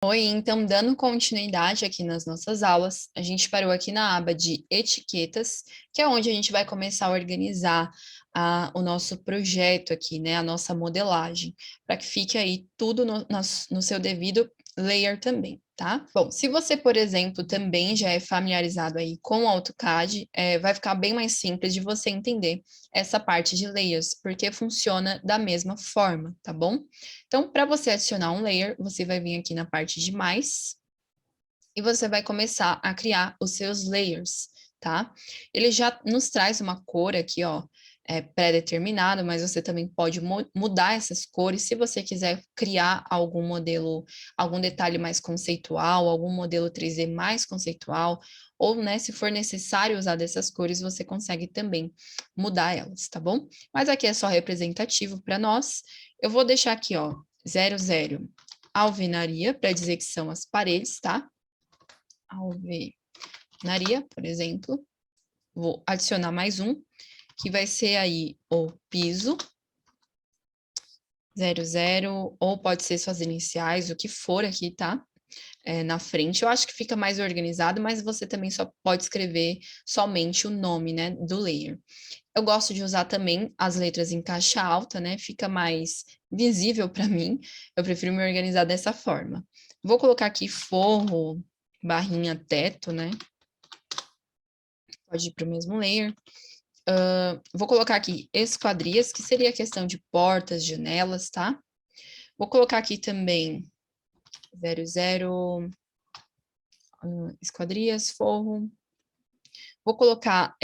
Oi, então, dando continuidade aqui nas nossas aulas, a gente parou aqui na aba de etiquetas, que é onde a gente vai começar a organizar o nosso projeto aqui, né, a nossa modelagem, para que fique aí tudo no seu devido layer também, tá? Bom, se você, por exemplo, também já é familiarizado aí com o AutoCAD, vai ficar bem mais simples de você entender essa parte de layers, porque funciona da mesma forma, tá bom? Então, para você adicionar um layer, você vai vir aqui na parte de mais e você vai começar a criar os seus layers, tá? Ele já nos traz uma cor aqui, ó, pré-determinado, mas você também pode mudar essas cores se você quiser criar algum modelo, algum detalhe mais conceitual, algum modelo 3D mais conceitual, ou, né, se for necessário usar dessas cores, você consegue também mudar elas, tá bom? Mas aqui é só representativo para nós. Eu vou deixar aqui, ó, 00 alvenaria, para dizer que são as paredes, tá? Alvenaria, por exemplo. Vou adicionar mais um, que vai ser aí o piso, 00, ou pode ser suas iniciais, o que for aqui, tá? Na frente. Eu acho que fica mais organizado, mas você também só pode escrever somente o nome, né, do layer. Eu gosto de usar também as letras em caixa alta, né? Fica mais visível para mim. Eu prefiro me organizar dessa forma. Vou colocar aqui forro, barrinha, teto, né? Pode ir para o mesmo layer. Vou colocar aqui esquadrias, que seria a questão de portas, janelas, tá? Vou colocar aqui também 00, esquadrias, forro. Vou colocar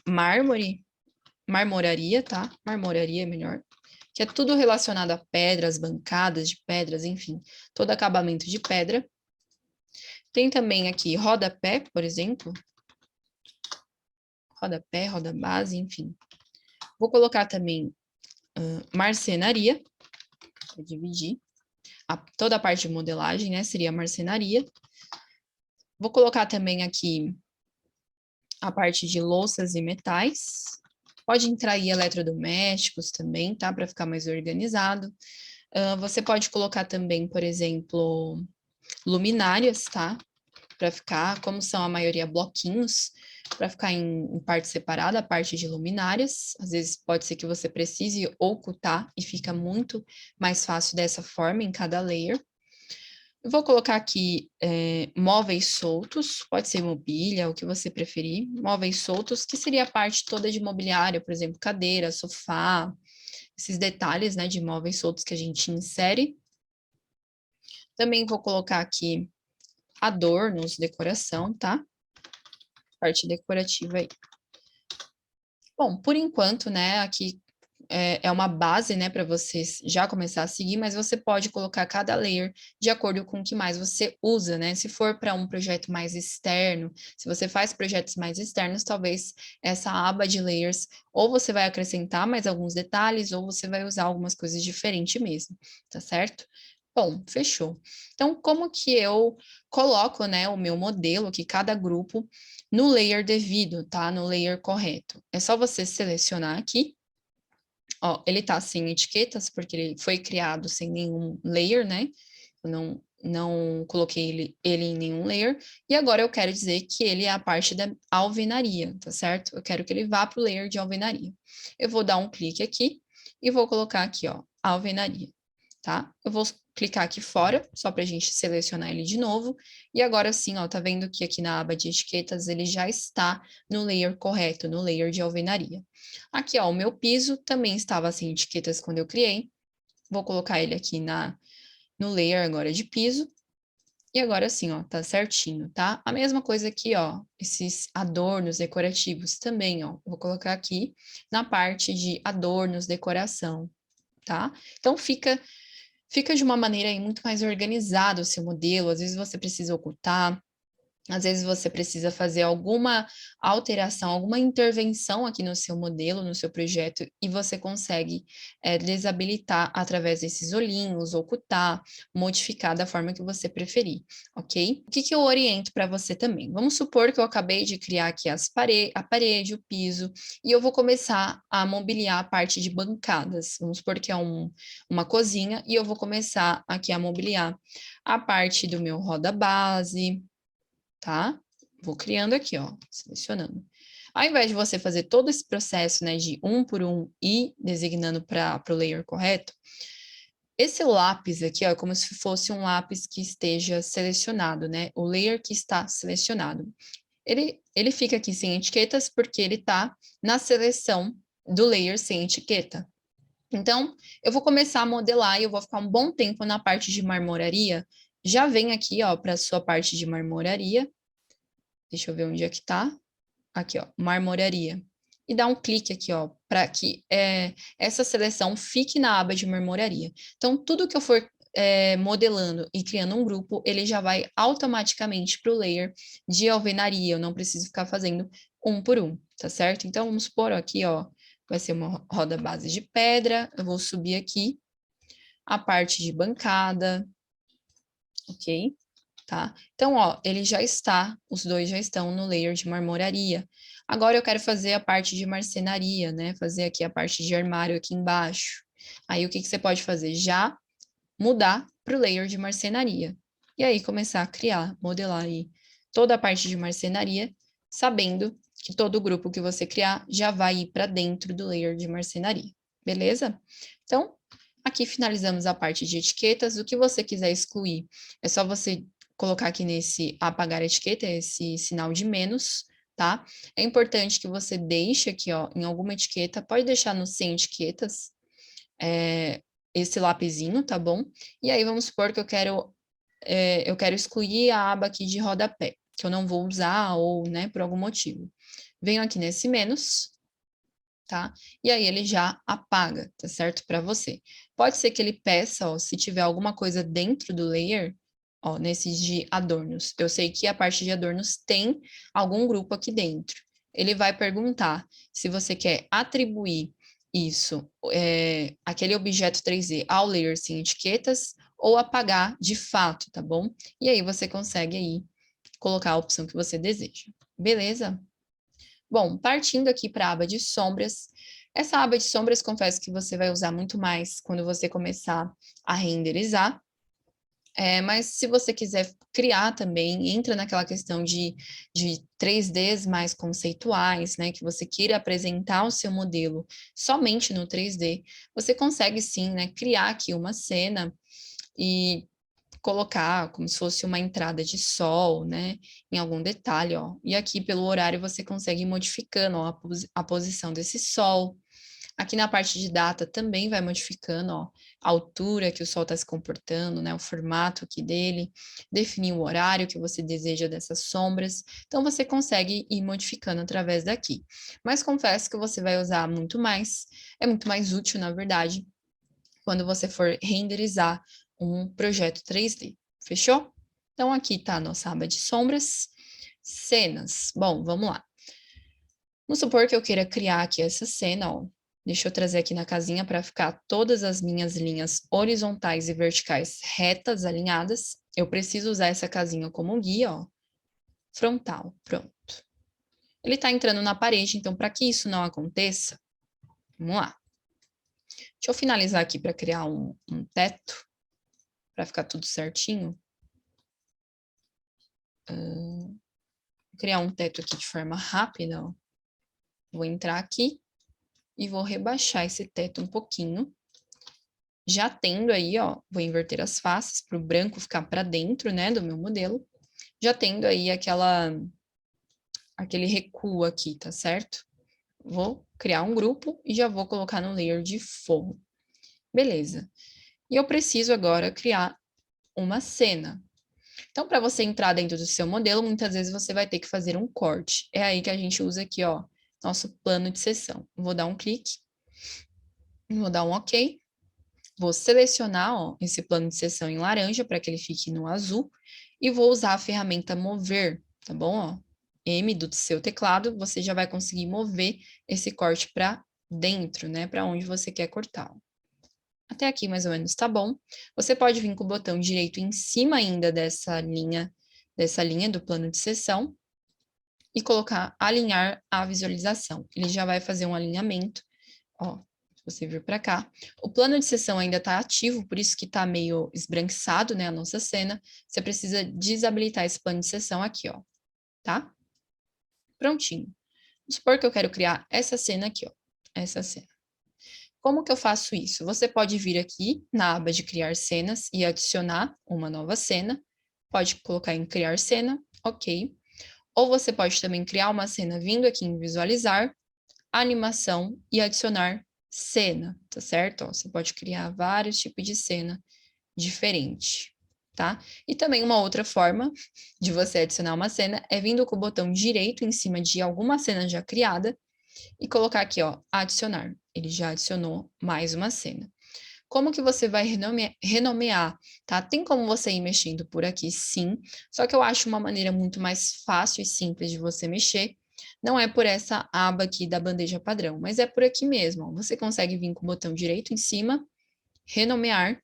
mármore, marmoraria, tá? Marmoraria é melhor. Que é tudo relacionado a pedras, bancadas de pedras, enfim, todo acabamento de pedra. Tem também aqui rodapé, por exemplo. Rodapé, rodabase, enfim. Vou colocar também marcenaria, vou dividir. Toda a parte de modelagem, né, seria marcenaria. Vou colocar também aqui a parte de louças e metais. Pode entrar aí eletrodomésticos também, tá? Para ficar mais organizado. Você pode colocar também, por exemplo, luminárias, tá? Para ficar, como são a maioria bloquinhos, para ficar em parte separada, a parte de luminárias. Às vezes pode ser que você precise ocultar e fica muito mais fácil dessa forma em cada layer. Eu vou colocar aqui móveis soltos, pode ser mobília, o que você preferir. Móveis soltos, que seria a parte toda de mobiliário, por exemplo, cadeira, sofá, esses detalhes, né, de móveis soltos que a gente insere. Também vou colocar aqui adornos, decoração, tá? Parte decorativa aí. Bom, por enquanto, né, aqui é uma base, né, para você já começar a seguir, mas você pode colocar cada layer de acordo com o que mais você usa, né? Se for para um projeto mais externo, se você faz projetos mais externos, talvez essa aba de layers, ou você vai acrescentar mais alguns detalhes, ou você vai usar algumas coisas diferentes mesmo, tá certo? Bom, fechou. Então, como que eu coloco, né, o meu modelo, que cada grupo, no layer devido, tá? No layer correto. É só você selecionar aqui. Ó, ele tá sem etiquetas, porque ele foi criado sem nenhum layer, né? Eu não coloquei ele em nenhum layer. E agora eu quero dizer que ele é a parte da alvenaria, tá certo? Eu quero que ele vá para o layer de alvenaria. Eu vou dar um clique aqui e vou colocar aqui, ó, alvenaria, tá? Eu vou clicar aqui fora, só para a gente selecionar ele de novo. E agora sim, ó, tá vendo que aqui na aba de etiquetas ele já está no layer correto, no layer de alvenaria. Aqui, ó, o meu piso também estava sem etiquetas quando eu criei. Vou colocar ele aqui no layer agora de piso. E agora sim, ó, tá certinho, tá? A mesma coisa aqui, ó, esses adornos decorativos também, ó. Vou colocar aqui na parte de adornos, decoração, tá? Então fica de uma maneira aí muito mais organizado o seu modelo. Às vezes você precisa ocultar, Às vezes você precisa fazer alguma alteração, alguma intervenção aqui no seu modelo, no seu projeto, e você consegue desabilitar através desses olhinhos, ocultar, modificar da forma que você preferir, ok? O que que eu oriento para você também? Vamos supor que eu acabei de criar aqui a parede, o piso, e eu vou começar a mobiliar a parte de bancadas. Vamos supor que é uma cozinha, e eu vou começar aqui a mobiliar a parte do meu roda base, tá? Vou criando aqui, ó, selecionando. Ao invés de você fazer todo esse processo, né, de um por um e designando para o layer correto, esse lápis aqui, ó, é como se fosse um lápis que esteja selecionado, né? O layer que está selecionado. Ele fica aqui sem etiquetas porque ele está na seleção do layer sem etiqueta. Então, eu vou começar a modelar e eu vou ficar um bom tempo na parte de marmoraria. Já vem aqui, ó, para a sua parte de marmoraria. Deixa eu ver onde é que tá. Aqui, ó, marmoraria. E dá um clique aqui, ó, para que essa seleção fique na aba de marmoraria. Então, tudo que eu for modelando e criando um grupo, ele já vai automaticamente para o layer de alvenaria. Eu não preciso ficar fazendo um por um, tá certo? Então, vamos supor aqui, ó, vai ser uma roda base de pedra. Eu vou subir aqui a parte de bancada, ok? Tá? Então, ó, os dois já estão no layer de marmoraria. Agora eu quero fazer a parte de marcenaria, né? Fazer aqui a parte de armário aqui embaixo. Aí o que que você pode fazer? Já mudar para o layer de marcenaria. E aí começar a criar, modelar aí toda a parte de marcenaria, sabendo que todo grupo que você criar já vai ir para dentro do layer de marcenaria. Beleza? Então, aqui finalizamos a parte de etiquetas. O que você quiser excluir, é só você colocar aqui nesse apagar a etiqueta, esse sinal de menos, tá? É importante que você deixe aqui, ó, em alguma etiqueta, pode deixar no sem etiquetas, esse lapisinho, tá bom? E aí vamos supor que eu quero excluir a aba aqui de rodapé, que eu não vou usar ou, né, por algum motivo. Venho aqui nesse menos, tá? E aí ele já apaga, tá certo? Para você. Pode ser que ele peça, ó, se tiver alguma coisa dentro do layer, ó, nesses de adornos. Eu sei que a parte de adornos tem algum grupo aqui dentro. Ele vai perguntar se você quer atribuir isso, aquele objeto 3D ao layer sem etiquetas ou apagar de fato, tá bom? E aí você consegue aí colocar a opção que você deseja. Beleza? Bom, partindo aqui para a aba de sombras, essa aba de sombras, confesso que você vai usar muito mais quando você começar a renderizar, mas se você quiser criar também, entra naquela questão de 3Ds mais conceituais, né, que você queira apresentar o seu modelo somente no 3D, você consegue sim, né, criar aqui uma cena e colocar como se fosse uma entrada de sol, né, em algum detalhe, ó. E aqui pelo horário você consegue ir modificando, ó, a posição desse sol. Aqui na parte de data também vai modificando, ó, a altura que o sol está se comportando, né, o formato aqui dele, definir o horário que você deseja dessas sombras. Então você consegue ir modificando através daqui. Mas confesso que você vai usar muito mais, é muito mais útil, na verdade, quando você for renderizar um projeto 3D. Fechou? Então, aqui está a nossa aba de sombras. Cenas. Bom, vamos lá. Vamos supor que eu queira criar aqui essa cena, ó. Deixa eu trazer aqui na casinha para ficar todas as minhas linhas horizontais e verticais retas, alinhadas. Eu preciso usar essa casinha como guia, ó. Frontal, pronto. Ele está entrando na parede, então, para que isso não aconteça, vamos lá. Deixa eu finalizar aqui para criar um teto, para ficar tudo certinho. Vou criar um teto aqui de forma rápida, ó. Vou entrar aqui e vou rebaixar esse teto um pouquinho. Já tendo aí, ó, vou inverter as faces para o branco ficar para dentro, né, do meu modelo. Já tendo aí aquele recuo aqui, tá certo? Vou criar um grupo e já vou colocar no layer de forro. Beleza. E eu preciso agora criar uma cena. Então, para você entrar dentro do seu modelo, muitas vezes você vai ter que fazer um corte. É aí que a gente usa aqui, ó, nosso plano de seção. Vou dar um clique, vou dar um OK, vou selecionar, ó, esse plano de seção em laranja para que ele fique no azul e vou usar a ferramenta mover. tá bom? Ó, M do seu teclado, você já vai conseguir mover esse corte para dentro, né? Para onde você quer cortar. Até aqui, mais ou menos, tá bom. Você pode vir com o botão direito em cima ainda dessa linha do plano de seção e colocar alinhar a visualização. Ele já vai fazer um alinhamento, ó, se você vir para cá. O plano de seção ainda está ativo, por isso que está meio esbranquiçado, né, a nossa cena. Você precisa desabilitar esse plano de seção aqui, ó, tá? Prontinho. Vamos supor que eu quero criar essa cena aqui, ó, essa cena. Como que eu faço isso? Você pode vir aqui na aba de criar cenas e adicionar uma nova cena. Pode colocar em criar cena, ok. Ou você pode também criar uma cena vindo aqui em visualizar, animação e adicionar cena, tá certo? Ó, você pode criar vários tipos de cena diferente, tá? E também uma outra forma de você adicionar uma cena é vindo com o botão direito em cima de alguma cena já criada e colocar aqui, ó, adicionar. Ele já adicionou mais uma cena. Como que você vai renomear, tá? Tem como você ir mexendo por aqui, sim, só que eu acho uma maneira muito mais fácil e simples de você mexer. Não é por essa aba aqui da bandeja padrão, mas é por aqui mesmo, ó. Você consegue vir com o botão direito em cima, renomear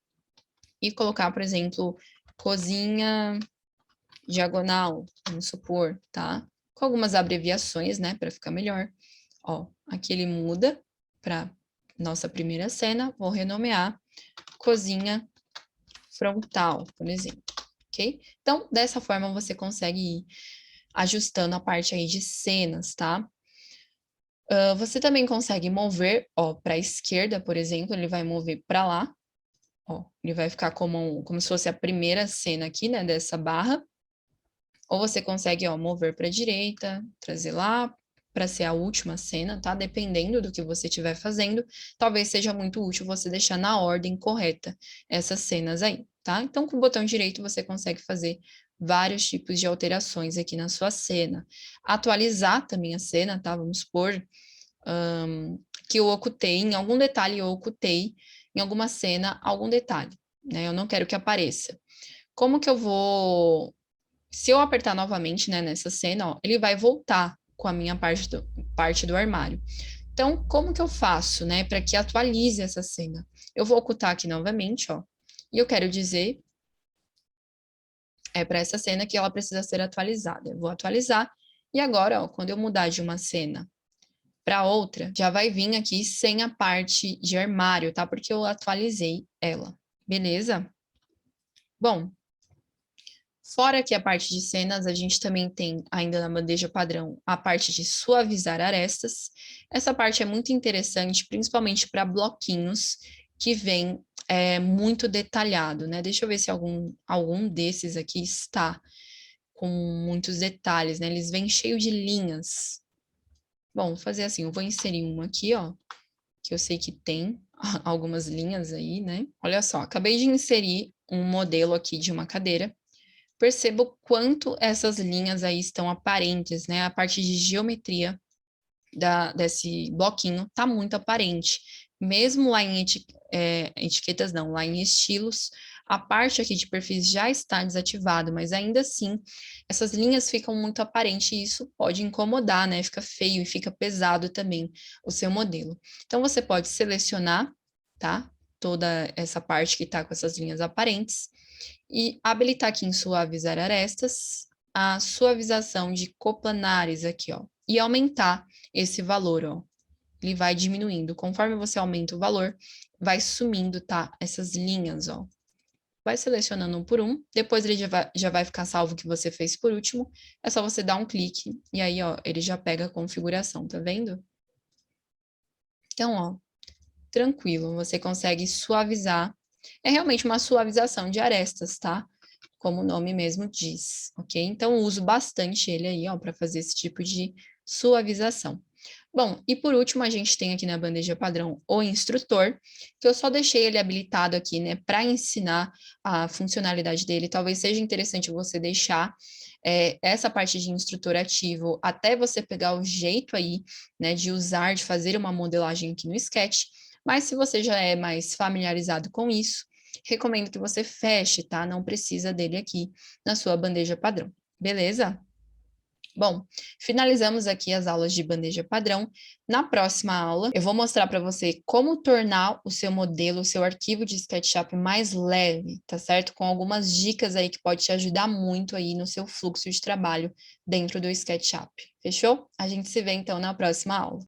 e colocar, por exemplo, cozinha diagonal, vamos supor, tá? Com algumas abreviações, né, para ficar melhor. Ó, aqui ele muda para nossa primeira cena, vou renomear cozinha frontal, por exemplo, ok? Então, dessa forma você consegue ir ajustando a parte aí de cenas, tá? Você também consegue mover, ó, para a esquerda, por exemplo, ele vai mover para lá, ó, ele vai ficar como se fosse a primeira cena aqui, né, dessa barra. Ou você consegue, ó, mover para a direita, trazer lá para ser a última cena, tá? Dependendo do que você estiver fazendo, talvez seja muito útil você deixar na ordem correta essas cenas aí, tá? Então, com o botão direito você consegue fazer vários tipos de alterações aqui na sua cena. Atualizar também a cena, tá? Vamos supor que eu ocultei, em algum detalhe eu ocultei, em alguma cena, algum detalhe, né? Eu não quero que apareça. Como que eu vou se eu apertar novamente, né, nessa cena, ó, ele vai voltar com a minha parte do armário. Então, como que eu faço, né, para que atualize essa cena? Eu vou ocultar aqui novamente, ó, e eu quero dizer para essa cena que ela precisa ser atualizada. Eu vou atualizar, e agora, ó, quando eu mudar de uma cena para outra, já vai vir aqui sem a parte de armário, tá? Porque eu atualizei ela, beleza? Bom, fora que a parte de cenas, a gente também tem ainda na bandeja padrão a parte de suavizar arestas. Essa parte é muito interessante, principalmente para bloquinhos que vem muito detalhado, né? Deixa eu ver se algum desses aqui está com muitos detalhes, né? Eles vêm cheio de linhas. Bom, vou fazer assim, eu vou inserir um aqui, ó, que eu sei que tem algumas linhas aí, né? Olha só, acabei de inserir um modelo aqui de uma cadeira. Perceba o quanto essas linhas aí estão aparentes, né? A parte de geometria desse bloquinho tá muito aparente. Mesmo lá em etiquetas, não, lá em estilos, a parte aqui de perfis já está desativada, mas ainda assim, essas linhas ficam muito aparentes e isso pode incomodar, né? Fica feio e fica pesado também o seu modelo. Então, você pode selecionar, tá? Toda essa parte que está com essas linhas aparentes e habilitar aqui em suavizar arestas a suavização de coplanares aqui, ó, e aumentar esse valor, ó. Ele vai diminuindo. Conforme você aumenta o valor, vai sumindo, tá? Essas linhas, ó. Vai selecionando um por um, depois ele já vai ficar salvo o que você fez por último. É só você dar um clique e aí, ó, ele já pega a configuração, tá vendo? Então, ó, tranquilo, você consegue suavizar. É realmente uma suavização de arestas, tá? Como o nome mesmo diz, ok? Então, uso bastante ele aí, ó, para fazer esse tipo de suavização. Bom, e por último, a gente tem aqui na bandeja padrão o instrutor, que eu só deixei ele habilitado aqui, né, para ensinar a funcionalidade dele. Talvez seja interessante você deixar essa parte de instrutor ativo até você pegar o jeito aí, né, de usar, de fazer uma modelagem aqui no Sketch. Mas se você já é mais familiarizado com isso, recomendo que você feche, tá? Não precisa dele aqui na sua bandeja padrão, beleza? Bom, finalizamos aqui as aulas de bandeja padrão. Na próxima aula, eu vou mostrar para você como tornar o seu modelo, o seu arquivo de SketchUp mais leve, tá certo? Com algumas dicas aí que pode te ajudar muito aí no seu fluxo de trabalho dentro do SketchUp. Fechou? A gente se vê então na próxima aula.